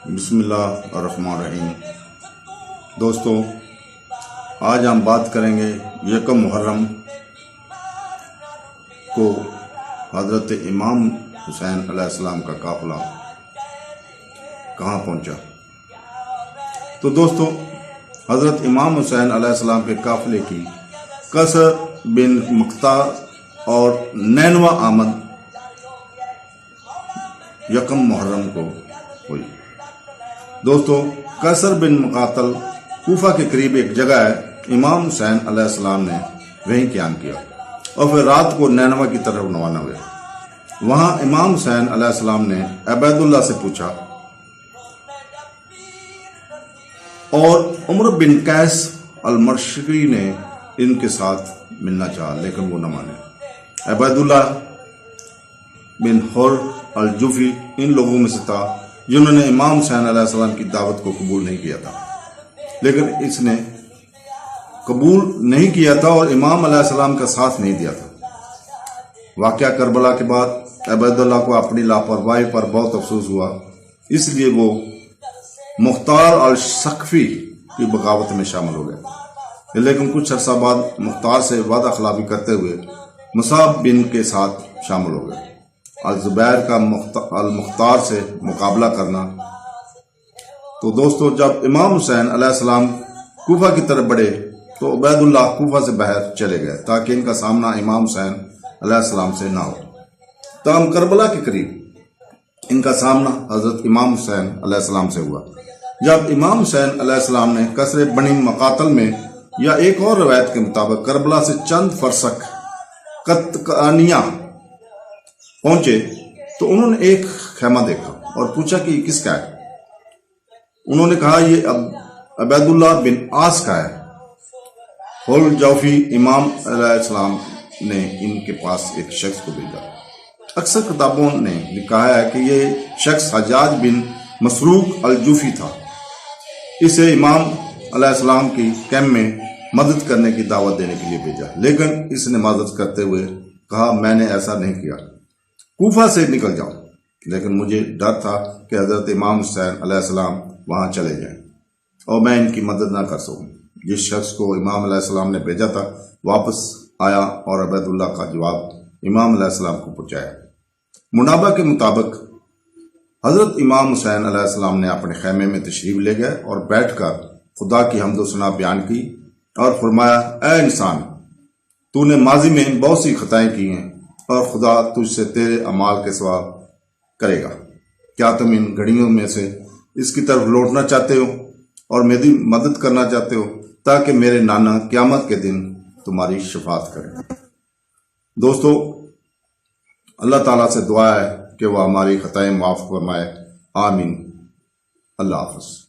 بسم اللہ الرحمن الرحیم۔ دوستو، آج ہم بات کریں گے یکم محرم کو حضرت امام حسین علیہ السلام کا قافلہ کہاں پہنچا۔ تو دوستو، حضرت امام حسین علیہ السلام کے قافلے کی قصر بن مقطع اور نینوہ آمد یکم محرم کو ہوئی۔ دوستو، قصر بن مقاتل کوفہ کے قریب ایک جگہ ہے۔ امام حسین علیہ السلام نے وہیں قیام کیا اور پھر رات کو نینوہ کی طرف روانہ ہوئے۔ وہاں امام حسین علیہ السلام نے عبید اللہ سے پوچھا اور عمر بن قیس المرشقی نے ان کے ساتھ ملنا چاہا، لیکن وہ نہ مانے۔ عبید اللہ بن حر الجوفی ان لوگوں میں سے تھا جنہوں نے امام حسین علیہ السلام کی دعوت کو قبول نہیں کیا تھا، لیکن اس نے قبول نہیں کیا تھا اور امام علیہ السلام کا ساتھ نہیں دیا تھا۔ واقعہ کربلا کے بعد عبید اللہ کو اپنی لاپرواہی پر بہت افسوس ہوا، اس لیے وہ مختار الثقفی کی بغاوت میں شامل ہو گئے، لیکن کچھ عرصہ بعد مختار سے وعدہ خلافی کرتے ہوئے مصعب بن کے ساتھ شامل ہو گئے۔ الزبیر کا المختار سے مقابلہ کرنا۔ تو دوستو، جب امام حسین علیہ السلام کوفہ کی طرف بڑھے تو عبید اللہ کوفہ سے باہر چلے گئے تاکہ ان کا سامنا امام حسین علیہ السلام سے نہ ہو۔ تاہم کربلا کے قریب ان کا سامنا حضرت امام حسین علیہ السلام سے ہوا۔ جب امام حسین علیہ السلام نے قصر بنی مقاتل میں، یا ایک اور روایت کے مطابق کربلا سے چند فرسخ قطقانیہ پہنچے تو انہوں نے ایک خیمہ دیکھا اور پوچھا کہ یہ کس کا ہے۔ انہوں نے کہا یہ عبید اللہ بن عاص کا ہے۔ حل جوفی امام علیہ السلام نے ان کے پاس ایک شخص کو بھیجا۔ اکثر کتابوں نے لکھا ہے کہ یہ شخص حجاج بن مسروق الجوفی تھا۔ اسے امام علیہ السلام کی کیمپ میں مدد کرنے کی دعوت دینے کے لیے بھیجا، لیکن اس نے معذرت کرتے ہوئے کہا میں نے ایسا نہیں کیا، کوفہ سے نکل جاؤ۔ لیکن مجھے ڈر تھا کہ حضرت امام حسین علیہ السلام وہاں چلے جائیں اور میں ان کی مدد نہ کر سکوں۔ جس شخص کو امام علیہ السلام نے بھیجا تھا واپس آیا اور عبید اللہ کا جواب امام علیہ السلام کو پہنچایا۔ منابع کے مطابق حضرت امام حسین علیہ السلام نے اپنے خیمے میں تشریف لے گئے اور بیٹھ کر خدا کی حمد و ثنا بیان کی اور فرمایا، اے انسان، تو نے ماضی میں بہت سی خطائیں کی ہیں اور خدا تجھ سے تیرے اعمال کے سوا کرے گا۔ کیا تم ان گھڑیوں میں سے اس کی طرف لوٹنا چاہتے ہو اور میری مدد کرنا چاہتے ہو تاکہ میرے نانا قیامت کے دن تمہاری شفاعت کریں۔ دوستو، اللہ تعالیٰ سے دعا ہے کہ وہ ہماری خطائیں معاف فرمائے۔ آمین۔ اللہ حافظ۔